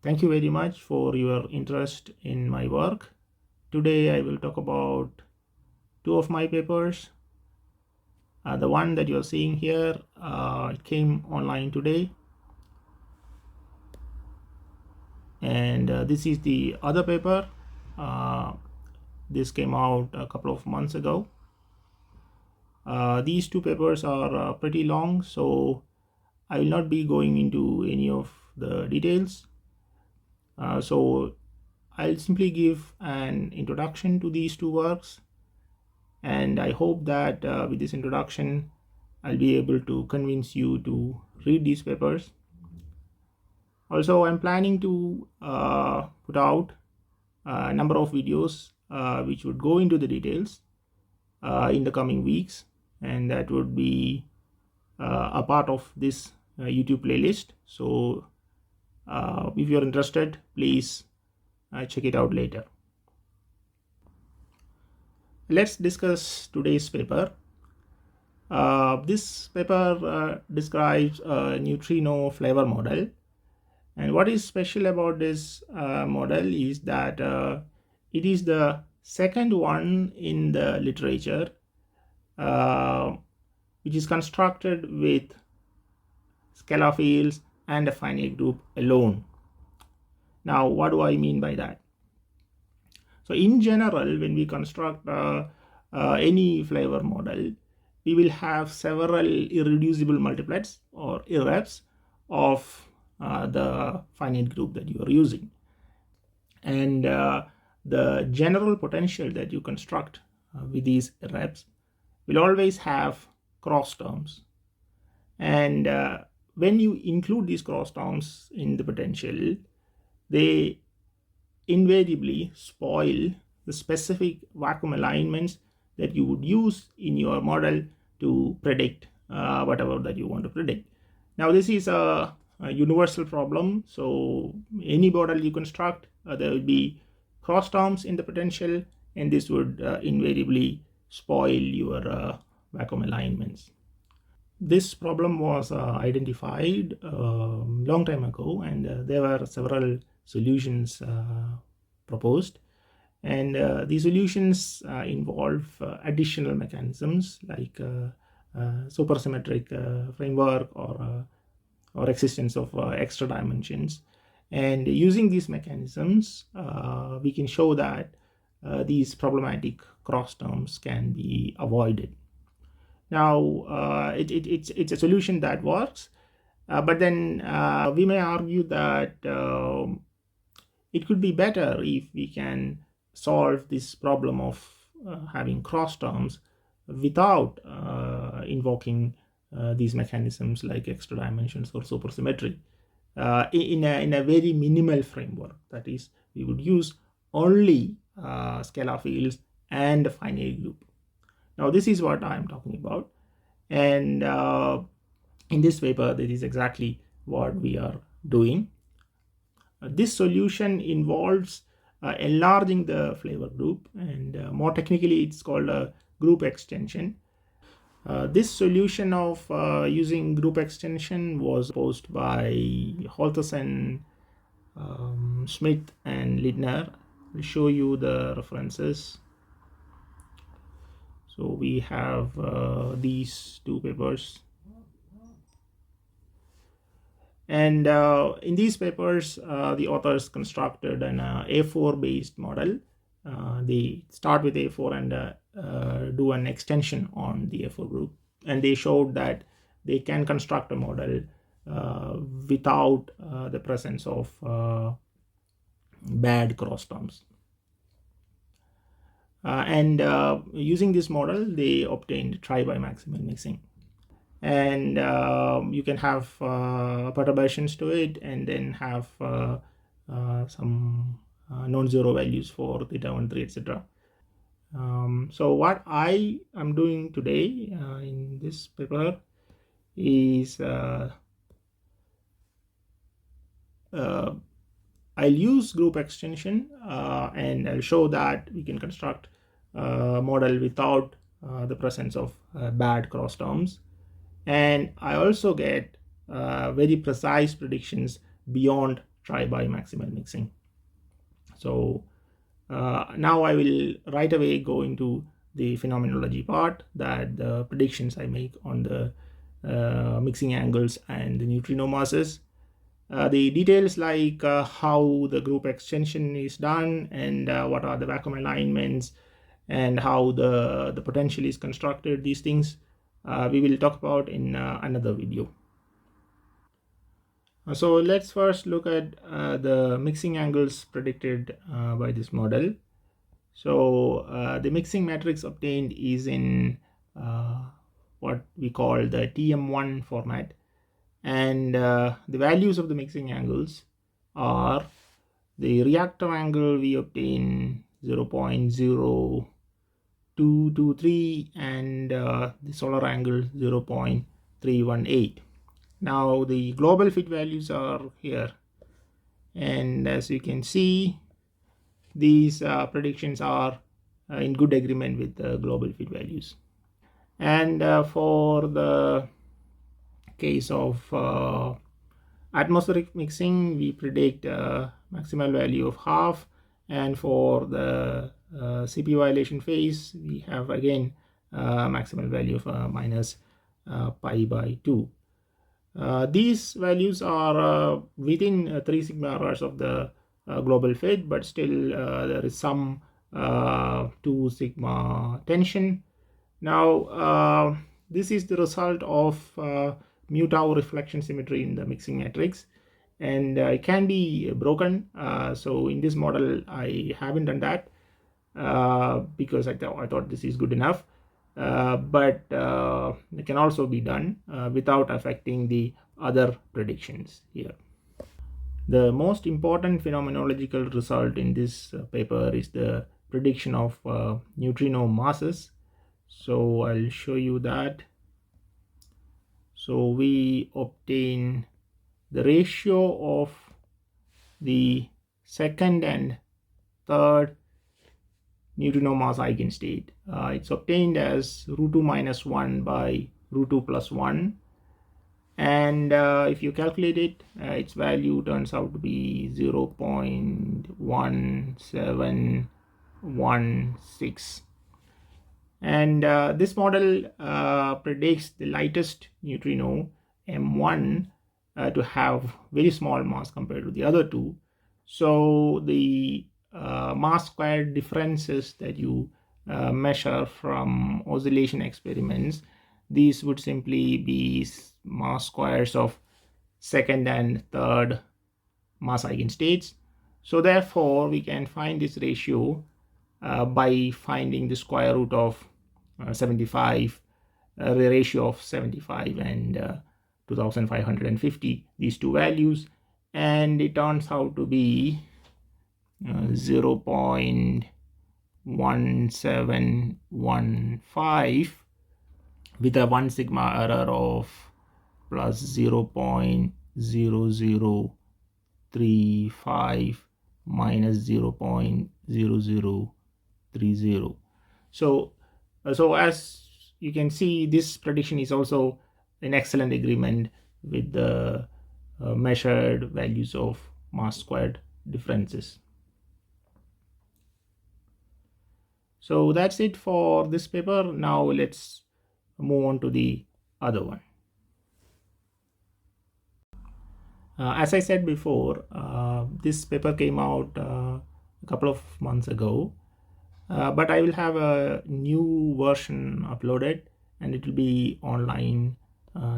Thank you very much for your interest in my work. Today I will talk about two of my papers. The one that you're seeing here, it came online today. And this is the other paper. This came out a couple of months ago. These two papers are pretty long, so I will not be going into any of the details. So I'll simply give an introduction to these two works, and I hope that with this introduction I'll be able to convince you to read these papers. Also, I'm planning to put out a number of videos which would go into the details in the coming weeks, and that would be a part of this YouTube playlist. So if you're interested, please check it out later. Let's discuss today's paper. This paper describes a neutrino flavor model, and what is special about this model is that it is the second one in the literature which is constructed with scalar fields and a finite group alone. Now, what do I mean by that? So in general, when we construct any flavor model, we will have several irreducible multiplets or irreps of the finite group that you are using. And the general potential that you construct with these irreps will always have cross terms. And when you include these cross terms in the potential, they invariably spoil the specific vacuum alignments that you would use in your model to predict whatever that you want to predict. Now, this is a universal problem. So any model you construct, there will be cross terms in the potential, and this would invariably spoil your vacuum alignments. This problem was identified a long time ago, and there were several solutions proposed, and these solutions involve additional mechanisms like supersymmetric framework or existence of extra dimensions. And using these mechanisms, we can show that these problematic cross terms can be avoided. Now, it's a solution that works, but then we may argue that it could be better if we can solve this problem of having cross terms without invoking these mechanisms like extra dimensions or supersymmetry in a very minimal framework. That is, we would use only scalar fields and a finite group. Now, this is what I'm talking about, and in this paper, that is exactly what we are doing. This solution involves enlarging the flavor group, and more technically, it's called a group extension. This solution of using group extension was proposed by Holtersen, Smith, and Lindner. I'll show you the references. So we have these two papers, and in these papers the authors constructed an A4 based model. They start with A4 and do an extension on the A4 group, and they showed that they can construct a model without the presence of bad cross terms. And using this model, they obtained tri-bimaximal mixing. And you can have perturbations to it, and then have some non-zero values for theta 1, 3, etc. So what I am doing today in this paper is I'll use group extension and I'll show that we can construct a model without the presence of bad cross terms. And I also get very precise predictions beyond try by maximal mixing. So now I will right away go into the phenomenology part, that the predictions I make on the mixing angles and the neutrino masses. The details like how the group extension is done, and what are the vacuum alignments, and how the potential is constructed, these things we will talk about in another video. So let's first look at the mixing angles predicted by this model. So the mixing matrix obtained is in what we call the TM1 format, and the values of the mixing angles are: the reactor angle we obtain 0.0223, and the solar angle 0.318. Now the global fit values are here, and as you can see, these predictions are in good agreement with the global fit values. And for the case of atmospheric mixing, we predict maximal value of half, and for the CP violation phase, we have again maximal value of minus pi by 2. These values are within 3 sigma errors of the global fit, but still there is some 2 sigma tension. Now this is the result of mu tau reflection symmetry in the mixing matrix, and it can be broken. So in this model I haven't done that because I thought this is good enough, but it can also be done without affecting the other predictions here. The most important phenomenological result in this paper is the prediction of neutrino masses. So I'll show you that. So we obtain the ratio of the second and third neutrino mass eigenstate. It's obtained as root 2 minus 1 by root 2 plus 1, and if you calculate it, its value turns out to be 0.1716. And this model predicts the lightest neutrino M1 to have very small mass compared to the other two. So the mass square differences that you measure from oscillation experiments, these would simply be mass squares of second and third mass eigenstates. So therefore we can find this ratio by finding the square root of 75, the ratio of 75 and 2550, these two values, and it turns out to be 0.1715 with a 1 sigma error of plus 0.0035 minus 0.0030. So as you can see, this prediction is also in excellent agreement with the measured values of mass squared differences. So that's it for this paper. Now let's move on to the other one. As I said before, this paper came out a couple of months ago, but I will have a new version uploaded, and it will be online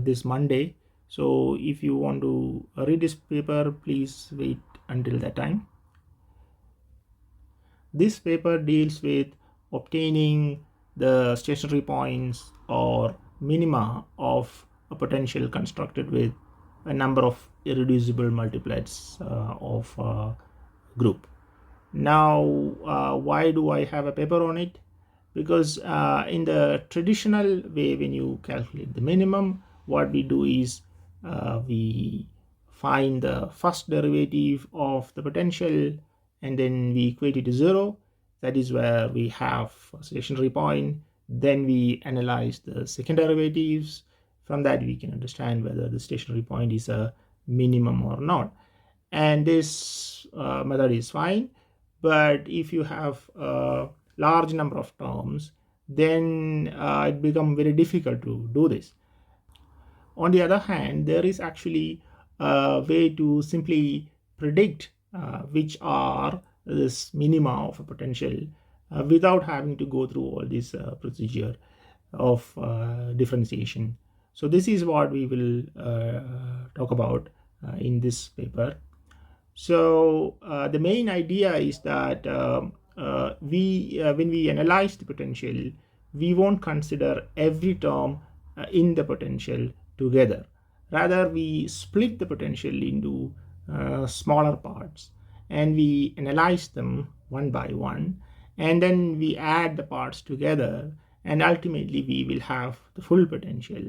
this Monday. So if you want to read this paper, please wait until that time. This paper deals with obtaining the stationary points or minima of a potential constructed with a number of irreducible multiplets of a group. Now why do I have a paper on it? Because in the traditional way, when you calculate the minimum, what we do is we find the first derivative of the potential, and then we equate it to 0. That is where we have a stationary point. Then we analyze the second derivatives. From that we can understand whether the stationary point is a minimum or not. and this method is fine. But if you have a large number of terms, then it becomes very difficult to do this. On the other hand, there is actually a way to simply predict which are this minima of a potential without having to go through all this procedure of differentiation. So this is what we will talk about in this paper. So the main idea is that when we analyze the potential, we won't consider every term in the potential together. Rather, we split the potential into smaller parts, and we analyze them one by one, and then we add the parts together, and ultimately we will have the full potential,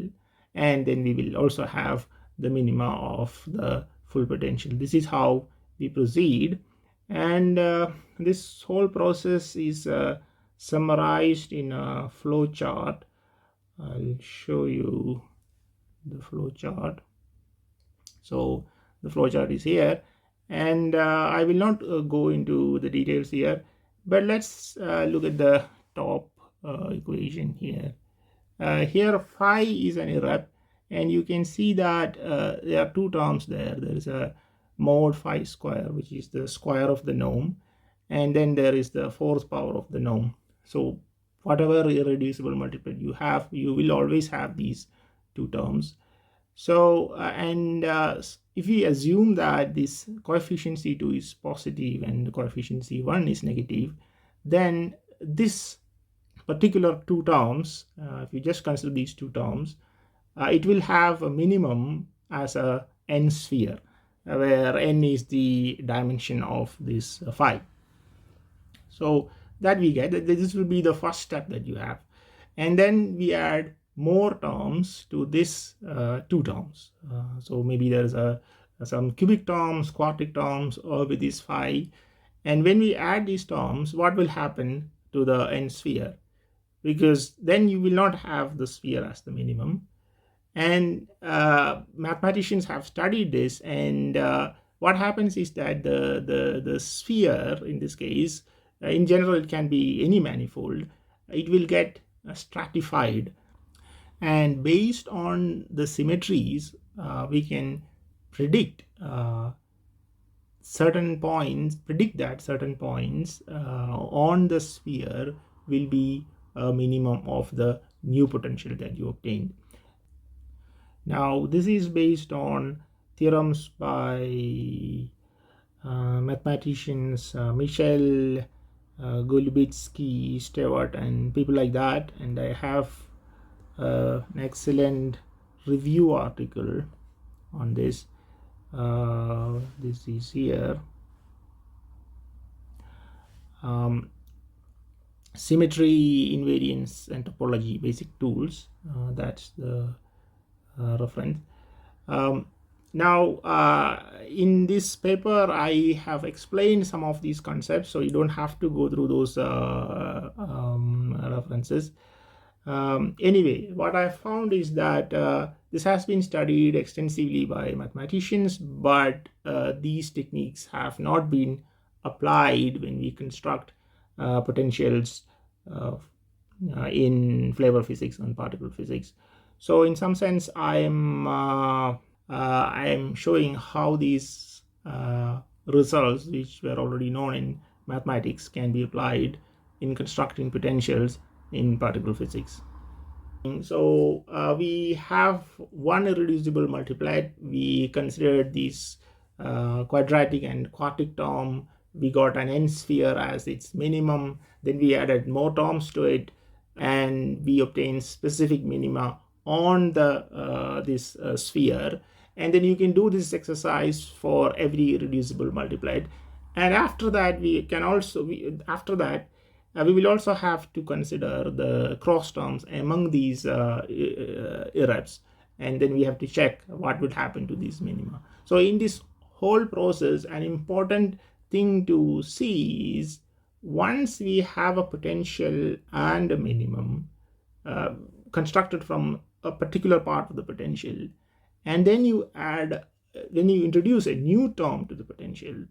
and then we will also have the minima of the full potential. This is how we proceed, and this whole process is summarized in a flow chart. I'll show you the flow chart. So the flow chart is here, and I will not go into the details here, but let's look at the top equation here. Here phi is an irrep, and you can see that there are two terms there. There is a mod phi square, which is the square of the norm, and then there is the fourth power of the norm. So whatever irreducible multiplet you have, you will always have these two terms. So if we assume that this coefficient C2 is positive and the coefficient C1 is negative, then this particular two terms, if you just consider these two terms, it will have a minimum as a n sphere, where n is the dimension of this phi. So that we get, this will be the first step that you have. And then we add more terms to this two terms. So maybe there's some cubic terms, quartic terms, or with this phi. And when we add these terms, what will happen to the n sphere? Because then you will not have the sphere as the minimum. And mathematicians have studied this, and what happens is that the sphere, in this case, in general it can be any manifold, it will get stratified, and based on the symmetries we can predict certain points on the sphere will be a minimum of the new potential that you obtained. Now this is based on theorems by mathematicians Michel, Golubitsky, Stewart, and people like that, and I have an excellent review article on this. This is here. Symmetry, invariance, and topology basic tools. That's the reference. Now in this paper I have explained some of these concepts, so you don't have to go through those references. Anyway, what I found is that this has been studied extensively by mathematicians, but these techniques have not been applied when we construct potentials in flavor physics and particle physics. So in some sense I am showing how these results, which were already known in mathematics, can be applied in constructing potentials in particle physics. So we have one irreducible multiplet. We considered this quadratic and quartic term. We got an n sphere as its minimum. Then we added more terms to it, and we obtained specific minima on the this sphere. And then you can do this exercise for every irreducible multiplet. And after that, we can also we will also have to consider the cross terms among these irreps, and then we have to check what would happen to these minima. So in this whole process, an important thing to see is once we have a potential and a minimum constructed from a particular part of the potential, and then you add when you introduce a new term to the potential,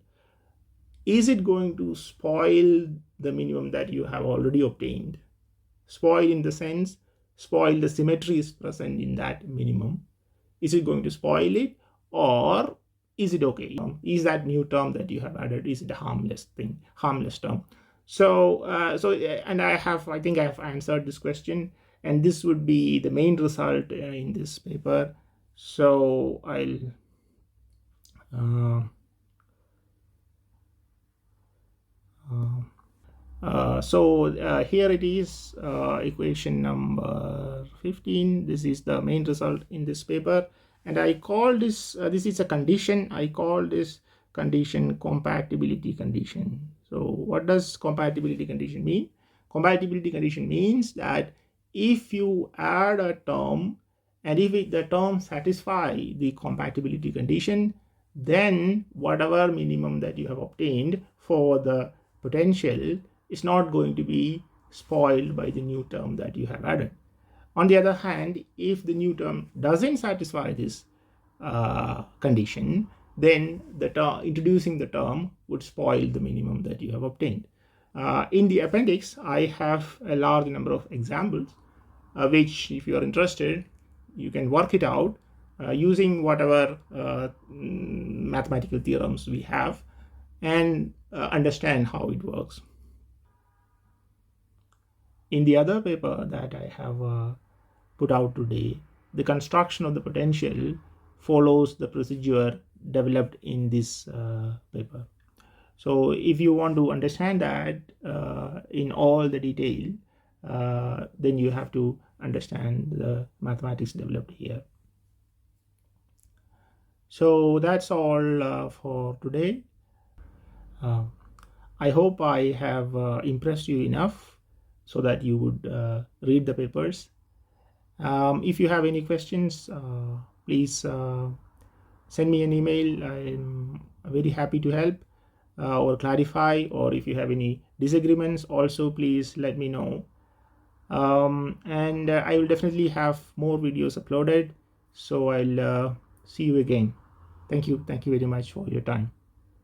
is it going to spoil the minimum that you have already obtained? Spoil in the sense, spoil the symmetry is present in that minimum. Is it going to spoil it, or is it okay? Is that new term that you have added, is it a harmless term? So and I think I have answered this question, and this would be the main result in this paper. So I'll here it is, equation number 15. This is the main result in this paper, and I call this this is a condition. I call this condition compatibility condition. So what does compatibility condition mean? Compatibility condition means that if you add a term, and if the term satisfy the compatibility condition, then whatever minimum that you have obtained for the potential is not going to be spoiled by the new term that you have added. On the other hand, if the new term doesn't satisfy this condition, then introducing the term would spoil the minimum that you have obtained. In the appendix, I have a large number of examples, which, if you are interested, you can work it out using whatever mathematical theorems we have, and understand how it works. In the other paper that I have put out today, the construction of the potential follows the procedure developed in this paper. So if you want to understand that in all the detail, then you have to understand the mathematics developed here. So that's all for today. I hope I have impressed you enough so that you would read the papers. If you have any questions, please send me an email. I'm very happy to help or clarify, or if you have any disagreements, also please let me know. And I will definitely have more videos uploaded. So I'll see you again. Thank you very much for your time.